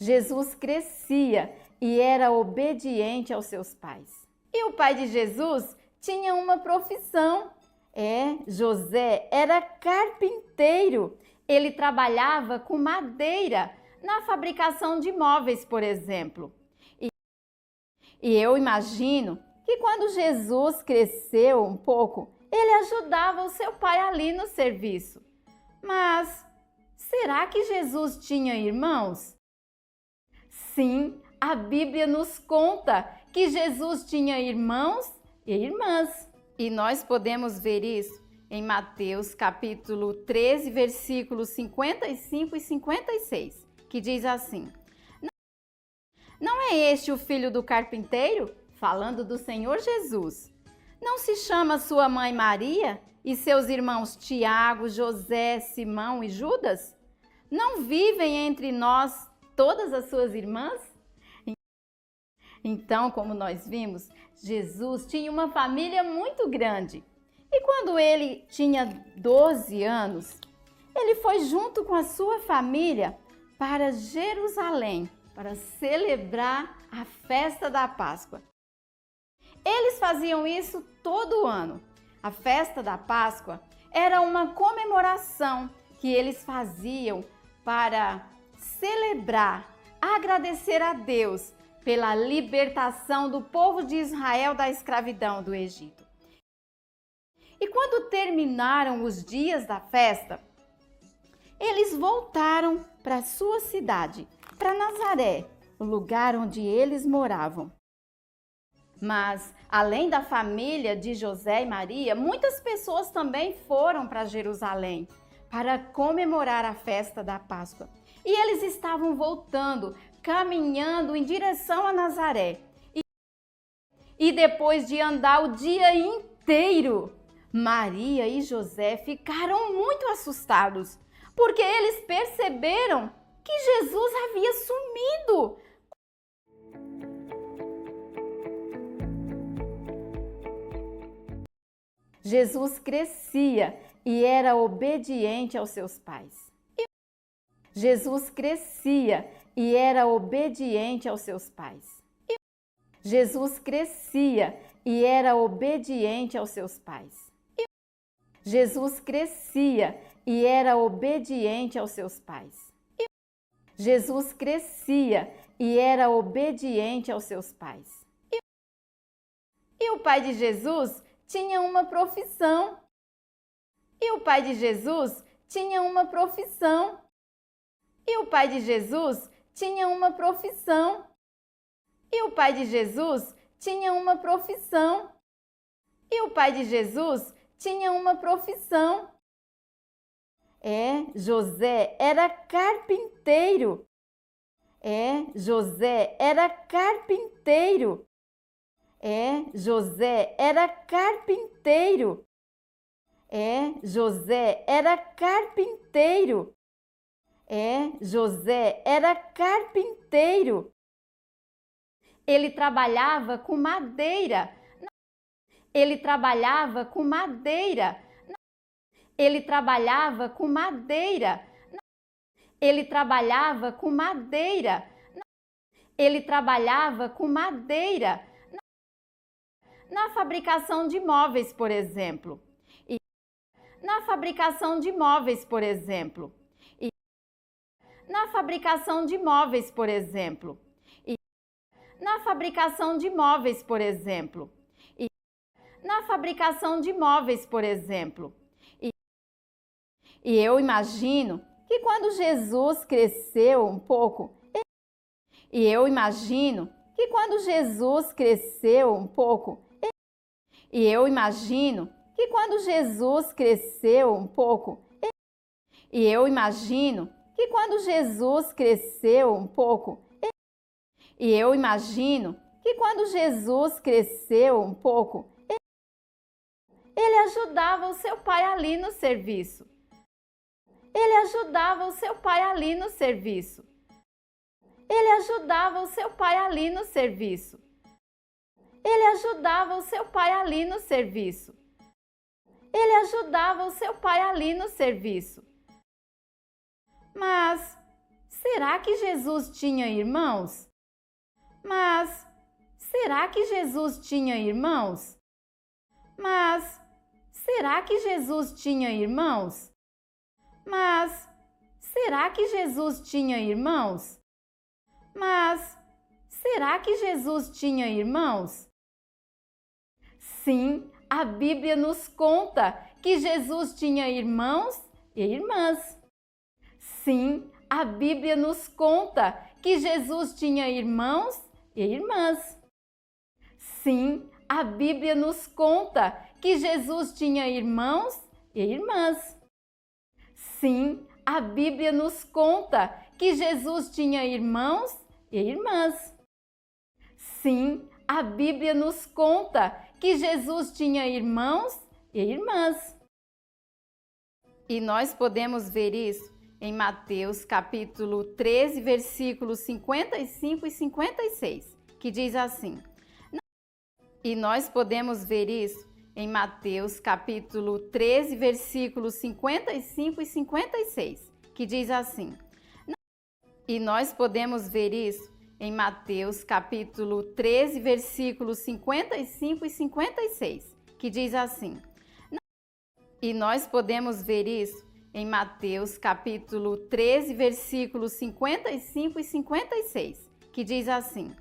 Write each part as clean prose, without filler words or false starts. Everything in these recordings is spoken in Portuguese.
Jesus crescia e era obediente aos seus pais. E o pai de Jesus tinha uma profissão. José era carpinteiro. Ele trabalhava com madeira na fabricação de móveis, por exemplo. E eu imagino que quando Jesus cresceu um pouco, ele ajudava o seu pai ali no serviço. Mas será que Jesus tinha irmãos? Sim, a Bíblia nos conta que Jesus tinha irmãos e irmãs. E nós podemos ver isso em Mateus capítulo 13, versículos 55 e 56, que diz assim: Não é este o filho do carpinteiro? Falando do Senhor Jesus. Não se chama sua mãe Maria e seus irmãos Tiago, José, Simão e Judas? Não vivem entre nós todas as suas irmãs? Então, como nós vimos, Jesus tinha uma família muito grande. E quando ele tinha 12 anos, ele foi junto com a sua família para Jerusalém, para celebrar a festa da Páscoa. Eles faziam isso todo ano. A festa da Páscoa era uma comemoração que eles faziam para celebrar, agradecer a Deus pela libertação do povo de Israel da escravidão do Egito. E quando terminaram os dias da festa, eles voltaram para sua cidade, para Nazaré, o lugar onde eles moravam. Mas, além da família de José e Maria, muitas pessoas também foram para Jerusalém para comemorar a festa da Páscoa. E eles estavam voltando, caminhando em direção a Nazaré. E depois de andar o dia inteiro, Maria e José ficaram muito assustados, porque eles perceberam que Jesus havia sumido. Jesus crescia e era obediente aos seus pais. Jesus crescia e era obediente aos seus pais. Jesus crescia e era obediente aos seus pais. Jesus crescia e era obediente aos seus pais. Jesus crescia e era obediente aos seus pais. E o pai de Jesus tinha uma profissão. E o pai de Jesus tinha uma profissão. E o pai de Jesus tinha uma profissão. E o pai de Jesus tinha uma profissão. E o pai de Jesus tinha uma profissão. José era carpinteiro. José era carpinteiro. José era carpinteiro. José era carpinteiro. José era carpinteiro. Ele trabalhava com madeira. Ele trabalhava com madeira. Ele trabalhava com madeira. Ele trabalhava com madeira. Ele trabalhava com madeira. Na fabricação de móveis, por exemplo. Na fabricação de móveis, por exemplo. Na fabricação de móveis, por exemplo. Na fabricação de móveis, por exemplo. Na fabricação de móveis, por exemplo. E eu imagino que quando Jesus cresceu um pouco, ele ajudava o seu pai ali no serviço. Ele ajudava o seu pai ali no serviço. Ele ajudava o seu pai ali no serviço. Ele ajudava o seu pai ali no serviço. Ele ajudava o seu pai ali no serviço. Mas será que Jesus tinha irmãos? Mas será que Jesus tinha irmãos? Mas será que Jesus tinha irmãos? Mas será que Jesus tinha irmãos? Mas será que Jesus tinha irmãos? Sim, a Bíblia nos conta que Jesus tinha irmãos e irmãs. Sim, a Bíblia nos conta que Jesus tinha irmãos e irmãs. Sim, a Bíblia nos conta que Jesus tinha irmãos e irmãs. Sim, a Bíblia nos conta que Jesus tinha irmãos e irmãs. Sim, a Bíblia nos conta que Jesus tinha irmãos e irmãs. E nós podemos ver isso em Mateus capítulo 13, versículos 55 e 56, que diz assim. E nós podemos ver isso em Mateus capítulo 13, versículos 55 e 56, que diz assim. E nós podemos ver isso em Mateus capítulo 13, versículos 55 e 56, que diz assim. E nós podemos ver isso em Mateus capítulo 13, versículos 55 e 56, que diz assim.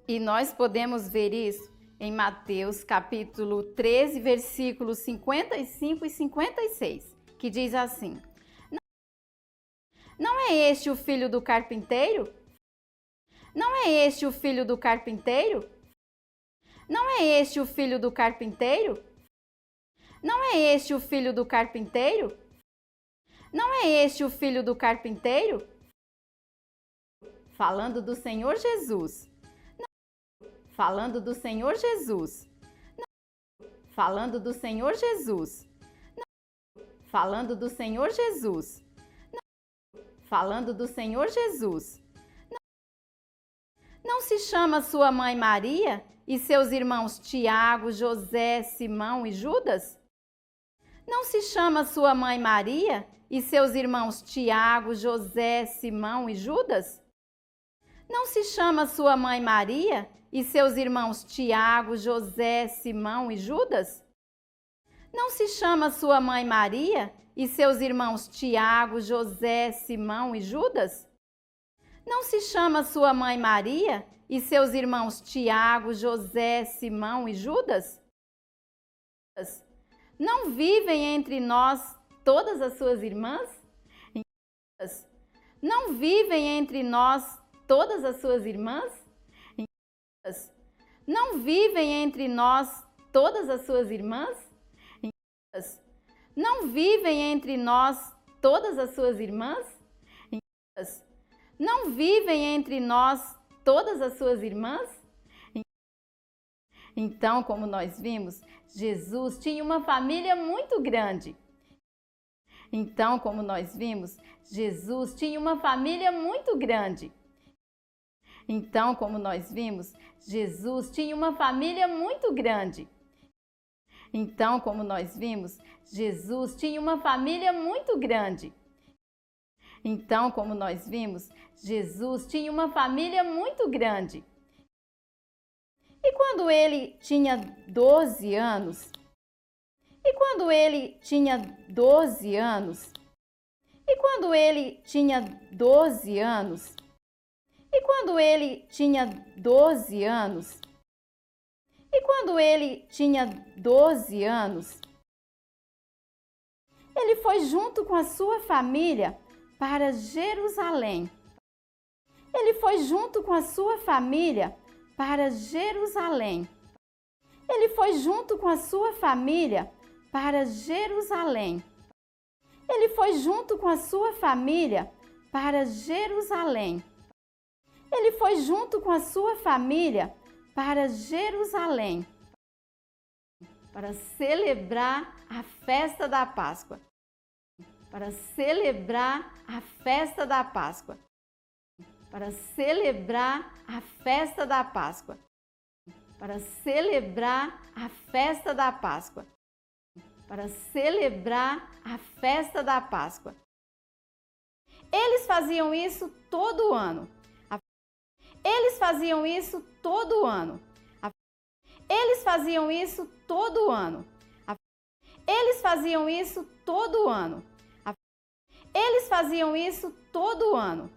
E nós podemos ver isso em Mateus capítulo 13, versículos 55 e 56, que diz assim. Não é este o filho do carpinteiro? Não é este o filho do carpinteiro? Não é este o filho do carpinteiro? Não é este o filho do carpinteiro? Não é este o filho do carpinteiro? Falando do Senhor Jesus. Falando do Senhor Jesus. Falando do Senhor Jesus. Falando do Senhor Jesus. Falando do Senhor Jesus. Não se chama sua mãe Maria e seus irmãos Tiago, José, Simão e Judas? Não se chama sua mãe Maria e seus irmãos Tiago, José, Simão e Judas? Não se chama sua mãe Maria e seus irmãos Tiago, José, Simão e Judas? Não se chama sua mãe Maria e seus irmãos Tiago, José, Simão e Judas? Não se chama sua mãe Maria e seus irmãos Tiago, José, Simão e Judas? Não vivem entre nós todas as suas irmãs? Não vivem entre nós todas as suas irmãs? Não vivem entre nós todas as suas irmãs? Não vivem entre nós todas as suas irmãs? Não vivem entre nós todas as suas irmãs? Então, como nós vimos, Jesus tinha uma família muito grande. Então, como nós vimos, Jesus tinha uma família muito grande. Então, como nós vimos, Jesus tinha uma família muito grande. Então, como nós vimos, Jesus tinha uma família muito grande. Então, como nós vimos, Jesus tinha uma família muito grande. E quando ele tinha 12 anos? E quando ele tinha 12 anos? E quando ele tinha 12 anos? E quando ele tinha 12 anos? E quando ele tinha 12 anos? Ele foi junto com a sua família para Jerusalém. Ele foi junto com a sua família para Jerusalém. Ele foi junto com a sua família para Jerusalém. Ele foi junto com a sua família para Jerusalém. Ele foi junto com a sua família para Jerusalém para celebrar a festa da Páscoa. Para celebrar a festa da Páscoa. Para celebrar a festa da Páscoa. Para celebrar a festa da Páscoa. Para celebrar a festa da Páscoa. Eles faziam isso todo ano. Eles faziam isso todo ano. Eles faziam isso todo ano. Eles faziam isso todo ano. Eles faziam isso todo ano.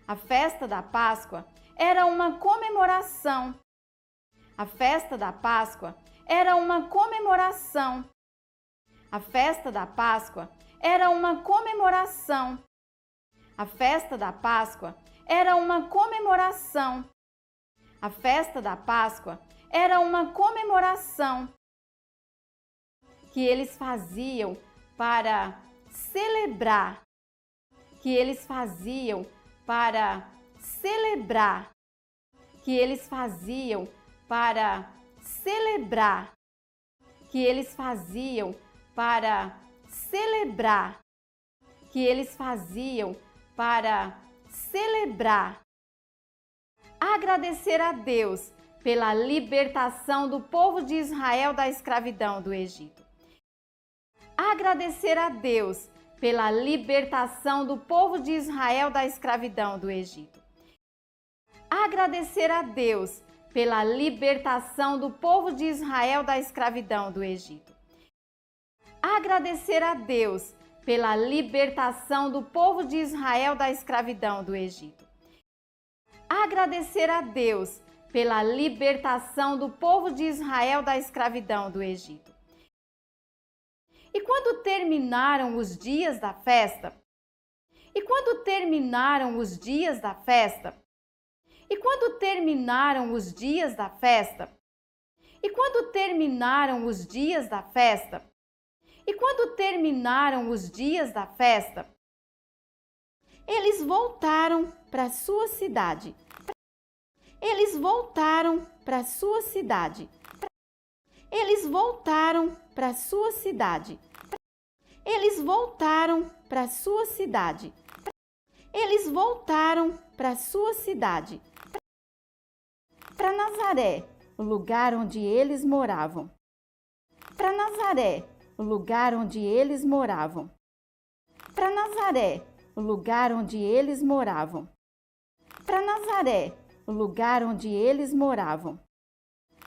A festa da Páscoa era uma comemoração. A festa da Páscoa era uma comemoração. A festa da Páscoa era uma comemoração. A festa da Páscoa era uma comemoração. A festa da Páscoa era uma comemoração que eles faziam para celebrar, que eles faziam para celebrar, que eles faziam para celebrar, que eles faziam para celebrar, que eles faziam para celebrar. Agradecer a Deus pela libertação do povo de Israel da escravidão do Egito. Agradecer a Deus pela libertação do povo de Israel da escravidão do Egito. Agradecer a Deus pela libertação do povo de Israel da escravidão do Egito. Agradecer a Deus pela libertação do povo de Israel da escravidão do Egito. Agradecer a Deus pela libertação do povo de Israel da escravidão do Egito. E quando terminaram os dias da festa, e quando terminaram os dias da festa, e quando terminaram os dias da festa, e quando terminaram os dias da festa, e quando terminaram os dias da festa, eles voltaram para sua cidade. Eles voltaram para sua cidade. Eles voltaram para sua cidade. Eles voltaram para sua cidade. Eles voltaram para sua cidade. Para Nazaré, o lugar onde eles moravam. Para Nazaré, o lugar onde eles moravam. Para Nazaré, o lugar onde eles moravam. Para Nazaré, o lugar onde eles moravam.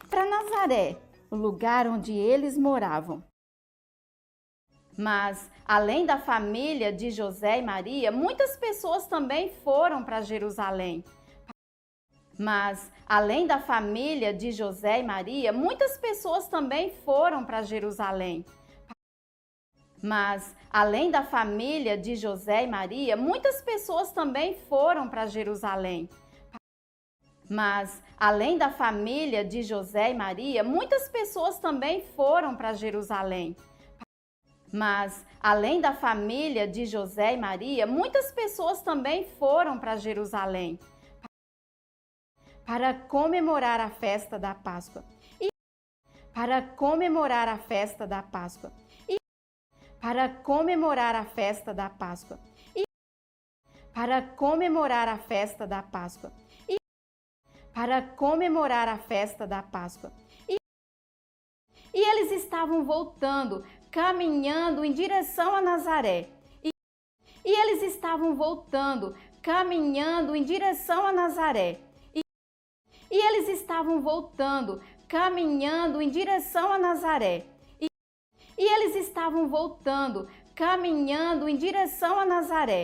Para Nazaré, o lugar onde eles moravam. Mas, além da família de José e Maria, muitas pessoas também foram para Jerusalém. Mas, além da família de José e Maria, muitas pessoas também foram para Jerusalém. Mas, além da família de José e Maria, muitas pessoas também foram para Jerusalém. Mas, além da família de José e Maria, muitas pessoas também foram para Jerusalém. Mas, além da família de José e Maria, muitas pessoas também foram para Jerusalém para comemorar a festa da Páscoa. Para comemorar a festa da Páscoa. Para comemorar a festa da Páscoa. Para comemorar a festa da Páscoa. Para comemorar a festa da Páscoa. E eles estavam voltando, caminhando em direção a Nazaré. E eles estavam voltando, caminhando em direção a Nazaré. E eles estavam voltando, caminhando em direção a Nazaré. E eles estavam voltando, caminhando em direção a Nazaré.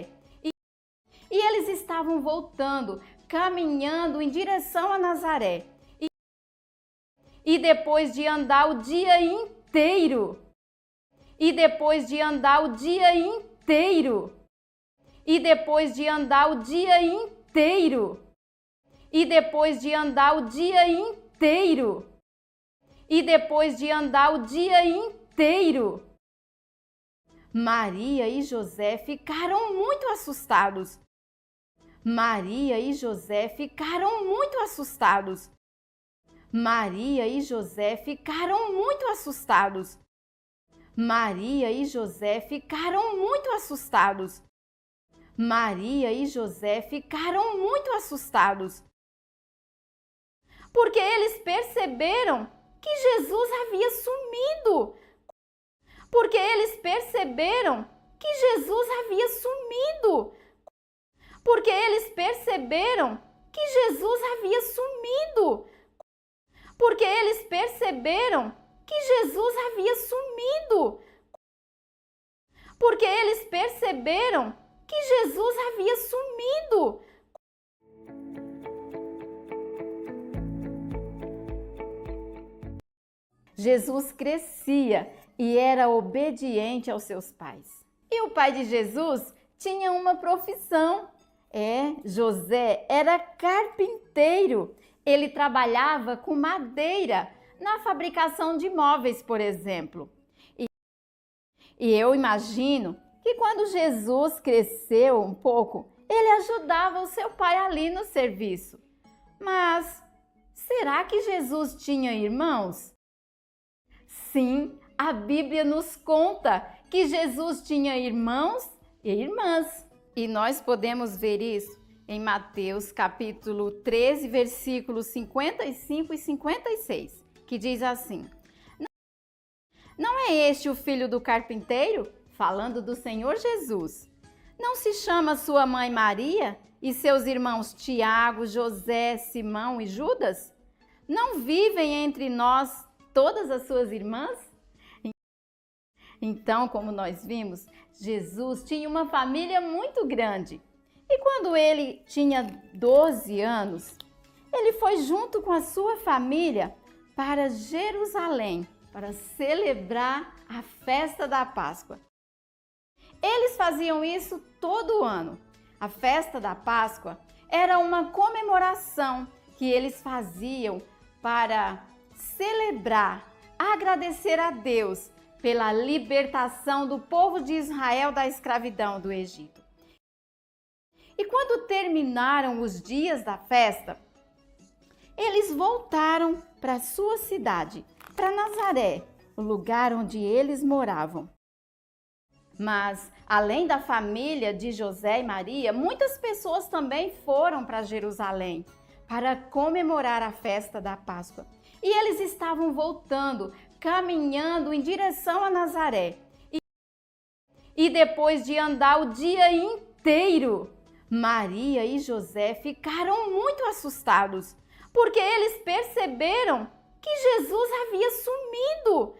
E eles estavam voltando, caminhando em direção a Nazaré. E depois de andar o dia inteiro, e depois de andar o dia inteiro, e depois de andar o dia inteiro, e depois de andar o dia inteiro, e depois de andar o dia inteiro, Maria e José ficaram muito assustados. Maria e José ficaram muito assustados. Maria e José ficaram muito assustados. Maria e José ficaram muito assustados. Maria e José ficaram muito assustados. Porque eles perceberam que Jesus havia sumido. Porque eles perceberam que Jesus havia sumido. Porque eles perceberam que Jesus havia sumido. Porque eles perceberam que Jesus havia sumido. Porque eles perceberam que Jesus havia sumido. Jesus crescia e era obediente aos seus pais. E o pai de Jesus tinha uma profissão. José era carpinteiro. Ele trabalhava com madeira na fabricação de móveis, por exemplo. E eu imagino que quando Jesus cresceu um pouco, ele ajudava o seu pai ali no serviço. Mas será que Jesus tinha irmãos? Sim, a Bíblia nos conta que Jesus tinha irmãos e irmãs. E nós podemos ver isso em Mateus capítulo 13, versículos 55 e 56, que diz assim: Não é este o filho do carpinteiro? Falando do Senhor Jesus. Não se chama sua mãe Maria e seus irmãos Tiago, José, Simão e Judas? Não vivem entre nós todas as suas irmãs? Então, como nós vimos, Jesus tinha uma família muito grande. E quando ele tinha 12 anos, ele foi junto com a sua família para Jerusalém, para celebrar a festa da Páscoa. Eles faziam isso todo ano. A festa da Páscoa era uma comemoração que eles faziam para celebrar, agradecer a Deus pela libertação do povo de Israel da escravidão do Egito. E quando terminaram os dias da festa, eles voltaram para sua cidade, para Nazaré, o lugar onde eles moravam. Mas, além da família de José e Maria, muitas pessoas também foram para Jerusalém para comemorar a festa da Páscoa. E eles estavam voltando, caminhando em direção a Nazaré. E depois de andar o dia inteiro, Maria e José ficaram muito assustados, porque eles perceberam que Jesus havia sumido.